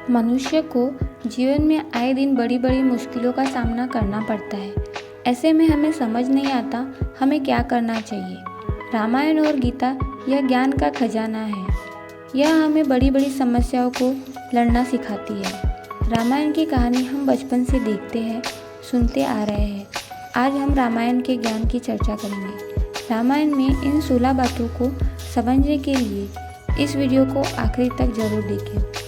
मनुष्य को जीवन में आए दिन बड़ी बड़ी मुश्किलों का सामना करना पड़ता है। ऐसे में हमें समझ नहीं आता हमें क्या करना चाहिए। रामायण और गीता यह ज्ञान का खजाना है। यह हमें बड़ी बड़ी समस्याओं को लड़ना सिखाती है। रामायण की कहानी हम बचपन से देखते हैं, सुनते आ रहे हैं। आज हम रामायण के ज्ञान की चर्चा करेंगे। रामायण में इन 16 बातों को समझने के लिए इस वीडियो को आखिरी तक जरूर देखें।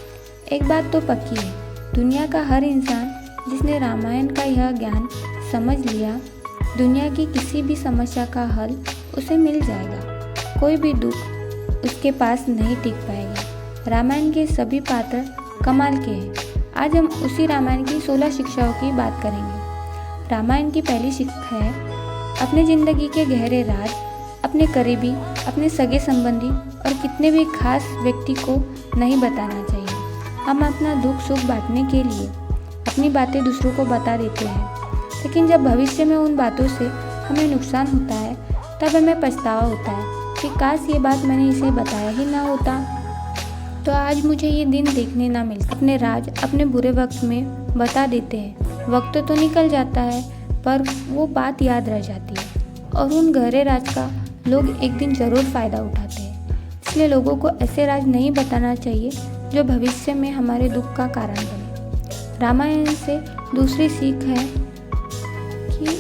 एक बात तो पक्की है, दुनिया का हर इंसान जिसने रामायण का यह ज्ञान समझ लिया, दुनिया की किसी भी समस्या का हल उसे मिल जाएगा। कोई भी दुख उसके पास नहीं टिक पाएगा। रामायण के सभी पात्र कमाल के हैं। आज हम उसी रामायण की 16 शिक्षाओं की बात करेंगे। रामायण की पहली शिक्षा है, अपने ज़िंदगी के गहरे राज अपने करीबी, अपने सगे संबंधी और कितने भी खास व्यक्ति को नहीं बताना चाहिए। हम अपना दुख सुख बांटने के लिए अपनी बातें दूसरों को बता देते हैं, लेकिन जब भविष्य में उन बातों से हमें नुकसान होता है तब हमें पछतावा होता है कि काश ये बात मैंने इसे बताया ही ना होता तो आज मुझे ये दिन देखने ना मिलता। अपने राज अपने बुरे वक्त में बता देते हैं। वक्त तो निकल जाता है पर वो बात याद रह जाती है और उन गहरे राज का लोग एक दिन ज़रूर फ़ायदा उठाते हैं। इसलिए लोगों को ऐसे राज नहीं बताना चाहिए जो भविष्य में हमारे दुख का कारण बने। रामायण से दूसरी सीख है कि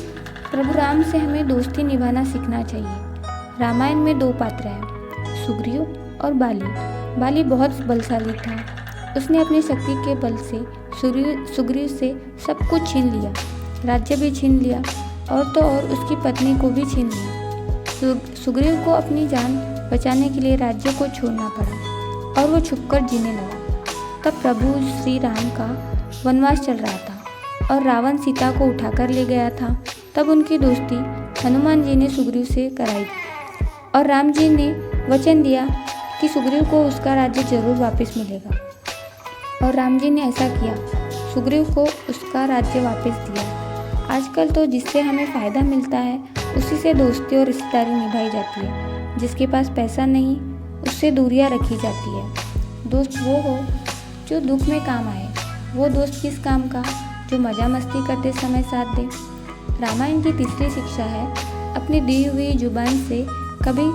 प्रभु राम से हमें दोस्ती निभाना सीखना चाहिए। रामायण में 2 पात्र हैं, सुग्रीव और बाली। बाली बहुत बलशाली था। उसने अपनी शक्ति के बल से सुग्रीव से सब कुछ छीन लिया, राज्य भी छीन लिया और तो और उसकी पत्नी को भी छीन लिया। सुग्रीव को अपनी जान बचाने के लिए राज्य को छोड़ना पड़ा और वो छुपकर जीने लगा। तब प्रभु श्री राम का वनवास चल रहा था और रावण सीता को उठाकर ले गया था। तब उनकी दोस्ती हनुमान जी ने सुग्रीव से कराई और राम जी ने वचन दिया कि सुग्रीव को उसका राज्य जरूर वापस मिलेगा और राम जी ने ऐसा किया, सुग्रीव को उसका राज्य वापस दिया। आजकल तो जिससे हमें फ़ायदा मिलता है उसी से दोस्ती और रिश्तेदारी निभाई जाती है। जिसके पास पैसा नहीं उससे दूरियां रखी जाती है। दोस्त वो हो जो दुख में काम आए, वो दोस्त किस काम का जो मज़ा मस्ती करते समय साथ दे। रामायण की तीसरी शिक्षा है, अपनी दी हुई जुबान से कभी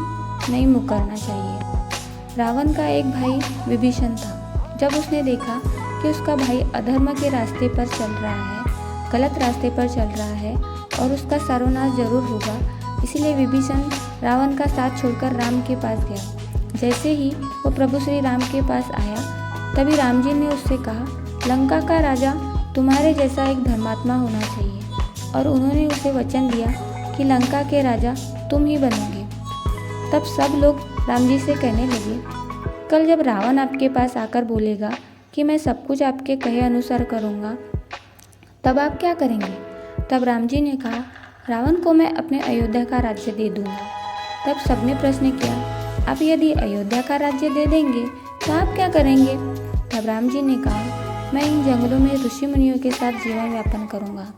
नहीं मुकरना चाहिए। रावण का एक भाई विभीषण था। जब उसने देखा कि उसका भाई अधर्म के रास्ते पर चल रहा है, गलत रास्ते पर चल रहा है और उसका सर्वनाश जरूर होगा, इसलिए विभीषण रावण का साथ छोड़कर राम के पास गया। जैसे ही वो प्रभु श्री राम के पास आया तभी राम जी ने उससे कहा, लंका का राजा तुम्हारे जैसा एक धर्मात्मा होना चाहिए और उन्होंने उसे वचन दिया कि लंका के राजा तुम ही बनोगे। तब सब लोग राम जी से कहने लगे, कल जब रावण आपके पास आकर बोलेगा कि मैं सब कुछ आपके कहे अनुसार करूँगा तब आप क्या करेंगे? तब राम जी ने कहा, रावण को मैं अपने अयोध्या का राज्य दे दूँगा। तब सबने प्रश्न किया, आप यदि अयोध्या का राज्य दे देंगे तो आप क्या करेंगे? तब राम जी ने कहा, मैं इन जंगलों में ऋषि मुनियों के साथ जीवन यापन करूंगा।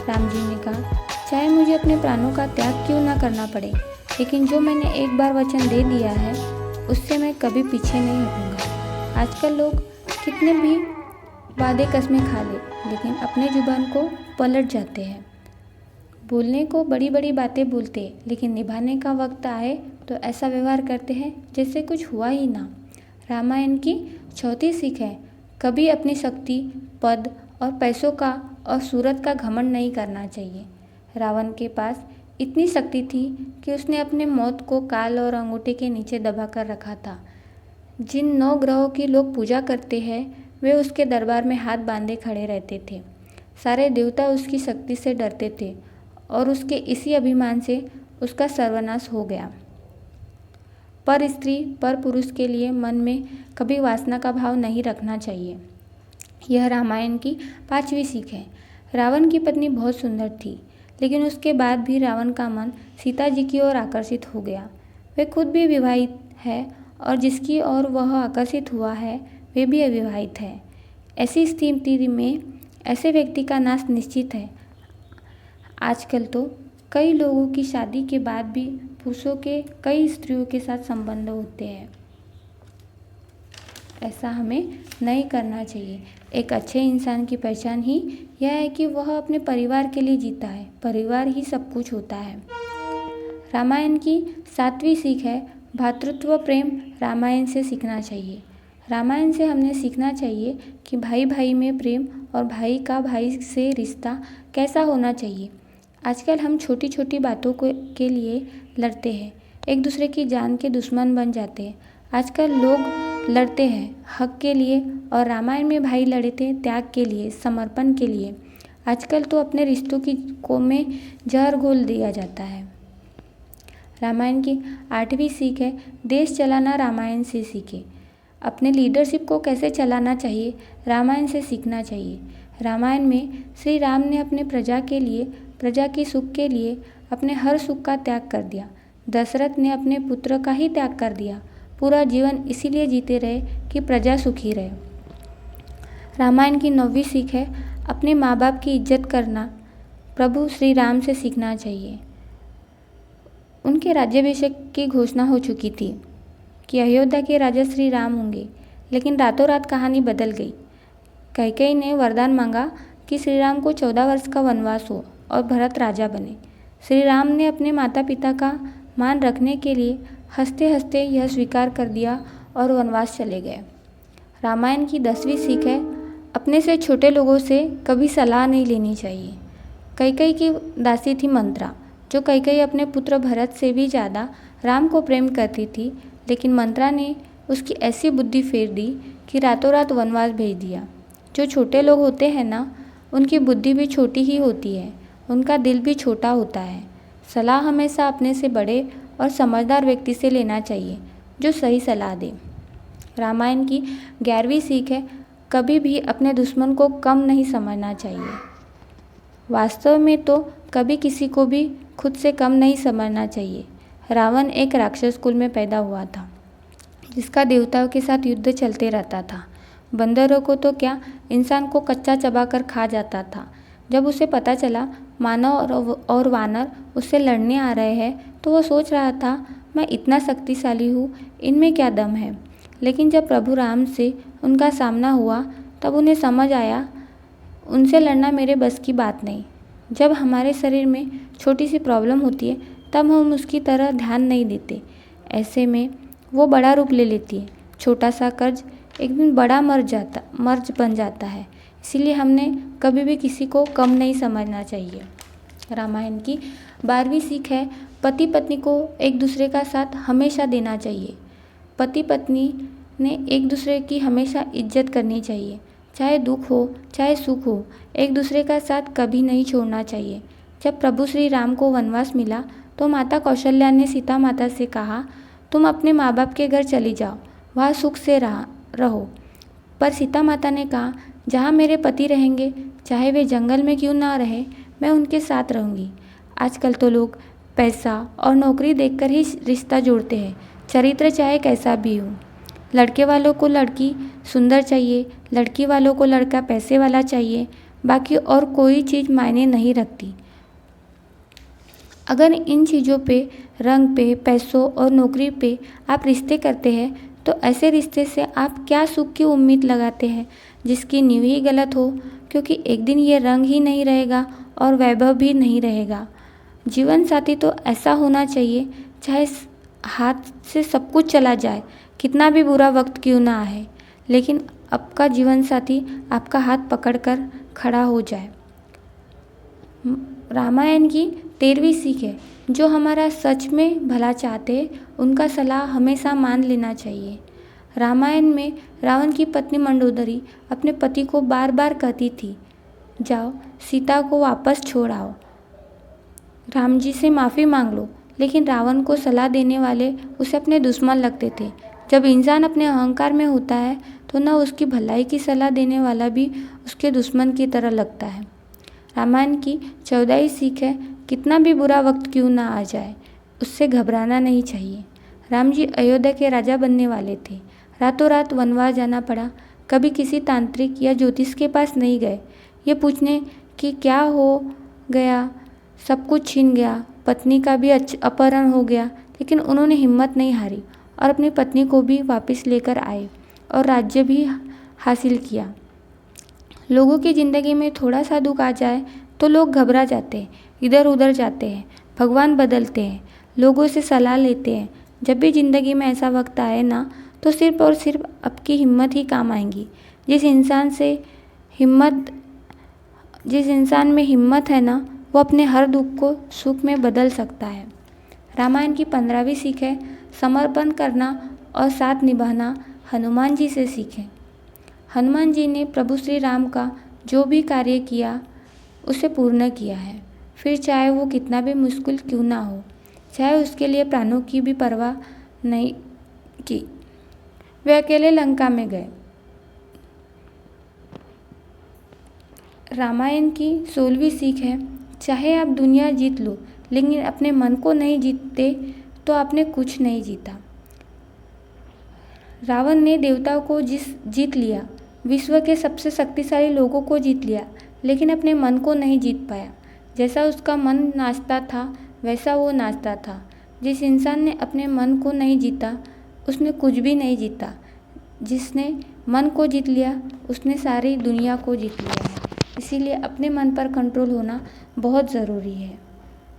राम जी ने कहा, चाहे मुझे अपने प्राणों का त्याग क्यों ना करना पड़े, लेकिन जो मैंने एक बार वचन दे दिया है उससे मैं कभी पीछे नहीं हटूंगा। आजकल लोग कितने भी वादे कस्में खा ले लेकिन अपने जुबान को पलट जाते हैं। बोलने को बड़ी बड़ी बातें बोलते लेकिन निभाने का वक्त आए तो ऐसा व्यवहार करते हैं जैसे कुछ हुआ ही ना। रामायण की चौथी सीख है, कभी अपनी शक्ति, पद और पैसों का और सूरत का घमंड नहीं करना चाहिए। रावण के पास इतनी शक्ति थी कि उसने अपने मौत को काल और अंगूठे के नीचे दबा कर रखा था। जिन 9 ग्रहों की लोग पूजा करते हैं वे उसके दरबार में हाथ बांधे खड़े रहते थे। सारे देवता उसकी शक्ति से डरते थे और उसके इसी अभिमान से उसका सर्वनाश हो गया। पर स्त्री पर पुरुष के लिए मन में कभी वासना का भाव नहीं रखना चाहिए। यह रामायण की 5वीं सीख है। रावण की पत्नी बहुत सुंदर थी, लेकिन उसके बाद भी रावण का मन सीता जी की ओर आकर्षित हो गया। वे खुद भी विवाहित है और जिसकी ओर वह आकर्षित हुआ है वे भी अविवाहित है। ऐसी स्थिति में ऐसे व्यक्ति का नाश निश्चित है। आजकल तो कई लोगों की शादी के बाद भी पुरुषों के कई स्त्रियों के साथ संबंध होते हैं। ऐसा हमें नहीं करना चाहिए। एक अच्छे इंसान की पहचान ही यह है कि वह अपने परिवार के लिए जीता है। परिवार ही सब कुछ होता है। रामायण की 7वीं सीख है भ्रातृत्व प्रेम। रामायण से सीखना चाहिए। रामायण से हमने सीखना चाहिए कि भाई भाई में प्रेम और भाई का भाई से रिश्ता कैसा होना चाहिए। आजकल हम छोटी छोटी बातों के लिए लड़ते हैं, एक दूसरे की जान के दुश्मन बन जाते हैं। आजकल लोग लड़ते हैं हक के लिए, और रामायण में भाई लड़े थे त्याग के लिए, समर्पण के लिए। आजकल तो अपने रिश्तों को में जहर घोल दिया जाता है। रामायण की 8वीं सीख है देश चलाना रामायण से सीखे। अपने लीडरशिप को कैसे चलाना चाहिए, रामायण से सीखना चाहिए। रामायण में श्री राम ने अपने प्रजा के लिए, प्रजा की सुख के लिए अपने हर सुख का त्याग कर दिया। दशरथ ने अपने पुत्र का ही त्याग कर दिया। पूरा जीवन इसीलिए जीते रहे कि प्रजा सुखी रहे। रामायण की 9वीं सीख है अपने माँ बाप की इज्जत करना प्रभु श्री राम से सीखना चाहिए। उनके राज्याभिषेक की घोषणा हो चुकी थी कि अयोध्या के राजा श्री राम होंगे, लेकिन रातों रात कहानी बदल गई। कैकेयी ने वरदान मांगा कि श्री राम को 14 वर्ष का वनवास हो और भरत राजा बने। श्री राम ने अपने माता पिता का मान रखने के लिए हंसते हंसते यह स्वीकार कर दिया और वनवास चले गए। रामायण की 10वीं सीख है अपने से छोटे लोगों से कभी सलाह नहीं लेनी चाहिए। कैकेयी की दासी थी मंत्रा, जो कैकेयी अपने पुत्र भरत से भी ज़्यादा राम को प्रेम करती थी, लेकिन मंत्रा ने उसकी ऐसी बुद्धि फेर दी कि रातों रात वनवास भेज दिया। जो छोटे लोग होते हैं ना, उनकी बुद्धि भी छोटी ही होती है, उनका दिल भी छोटा होता है। सलाह हमेशा अपने से बड़े और समझदार व्यक्ति से लेना चाहिए जो सही सलाह दे। रामायण की 11वीं सीख है कभी भी अपने दुश्मन को कम नहीं समझना चाहिए। वास्तव में तो कभी किसी को भी खुद से कम नहीं समझना चाहिए। रावण एक राक्षस कुल में पैदा हुआ था, जिसका देवताओं के साथ युद्ध चलते रहता था। बंदरों को तो क्या, इंसान को कच्चा चबाकर खा जाता था। जब उसे पता चला मानव और वानर उससे लड़ने आ रहे हैं, तो वह सोच रहा था मैं इतना शक्तिशाली हूँ, इनमें क्या दम है। लेकिन जब प्रभु राम से उनका सामना हुआ, तब उन्हें समझ आया उनसे लड़ना मेरे बस की बात नहीं। जब हमारे शरीर में छोटी सी प्रॉब्लम होती है, तब हम उसकी तरह ध्यान नहीं देते। ऐसे में वो बड़ा रूप ले लेती है। छोटा सा कर्ज एक दिन बड़ा मर्ज बन जाता है। इसीलिए हमने कभी भी किसी को कम नहीं समझना चाहिए। रामायण की 12वीं सीख है पति पत्नी को एक दूसरे का साथ हमेशा देना चाहिए। पति पत्नी ने एक दूसरे की हमेशा इज्जत करनी चाहिए। चाहे दुख हो चाहे सुख हो, एक दूसरे का साथ कभी नहीं छोड़ना चाहिए। जब प्रभु श्री राम को वनवास मिला, तो माता कौशल्या ने सीता माता से कहा, तुम अपने माँ बाप के घर चली जाओ, वहाँ सुख से रहो। पर सीता माता ने कहा, जहाँ मेरे पति रहेंगे, चाहे वे जंगल में क्यों ना रहे, मैं उनके साथ रहूँगी। आजकल तो लोग पैसा और नौकरी देखकर ही रिश्ता जोड़ते हैं, चरित्र चाहे कैसा भी हो। लड़के वालों को लड़की सुंदर चाहिए, लड़की वालों को लड़का पैसे वाला चाहिए, बाकी और कोई चीज़ मायने नहीं रखती। अगर इन चीज़ों पे, रंग पे, पैसों और नौकरी पे आप रिश्ते करते हैं, तो ऐसे रिश्ते से आप क्या सुख की उम्मीद लगाते हैं जिसकी नींव ही गलत हो, क्योंकि एक दिन ये रंग ही नहीं रहेगा और वैभव भी नहीं रहेगा। जीवन साथी तो ऐसा होना चाहिए, चाहे हाथ से सब कुछ चला जाए, कितना भी बुरा वक्त क्यों ना आए, लेकिन आपका जीवन साथी आपका हाथ पकड़कर खड़ा हो जाए। रामायण की 13वीं सीख है जो हमारा सच में भला चाहते हैं, उनका सलाह हमेशा मान लेना चाहिए। रामायण में रावण की पत्नी मंडोदरी अपने पति को बार बार कहती थी, जाओ सीता को वापस छोड़ आओ, राम जी से माफ़ी मांग लो। लेकिन रावण को सलाह देने वाले उसे अपने दुश्मन लगते थे। जब इंसान अपने अहंकार में होता है, तो न उसकी भलाई की सलाह देने वाला भी उसके दुश्मन की तरह लगता है। रामायण की 14वीं सीख है कितना भी बुरा वक्त क्यों ना आ जाए, उससे घबराना नहीं चाहिए। राम जी अयोध्या के राजा बनने वाले थे, रातों रात वनवास जाना पड़ा। कभी किसी तांत्रिक या ज्योतिष के पास नहीं गए ये पूछने कि क्या हो गया, सब कुछ छीन गया, पत्नी का भी अपहरण हो गया, लेकिन उन्होंने हिम्मत नहीं हारी और अपनी पत्नी को भी वापस लेकर आए। और राज्य भी हासिल किया। लोगों की ज़िंदगी में थोड़ा सा दुख आ जाए तो लोग घबरा जाते हैं, इधर उधर जाते हैं, भगवान बदलते हैं, लोगों से सलाह लेते हैं। जब भी ज़िंदगी में ऐसा वक्त आए ना, तो सिर्फ और सिर्फ आपकी हिम्मत ही काम आएंगी। जिस इंसान में हिम्मत है ना, वो अपने हर दुख को सुख में बदल सकता है। रामायण की 15वीं सीख है, समर्पण करना और साथ निभाना हनुमान जी से सीखें। हनुमान जी ने प्रभु श्री राम का जो भी कार्य किया उसे पूर्ण किया है, फिर चाहे वो कितना भी मुश्किल क्यों ना हो, चाहे उसके लिए प्राणों की भी परवाह नहीं की। वे अकेले लंका में गए। रामायण की 16वीं सीख है, चाहे आप दुनिया जीत लो, लेकिन अपने मन को नहीं जीतते तो आपने कुछ नहीं जीता। रावण ने देवताओं को जीत लिया, विश्व के सबसे शक्तिशाली लोगों को जीत लिया, लेकिन अपने मन को नहीं जीत पाया। जैसा उसका मन नाचता था वैसा वो नाचता था। जिस इंसान ने अपने मन को नहीं जीता उसने कुछ भी नहीं जीता। जिसने मन को जीत लिया उसने सारी दुनिया को जीत लिया है। इसीलिए अपने मन पर कंट्रोल होना बहुत ज़रूरी है।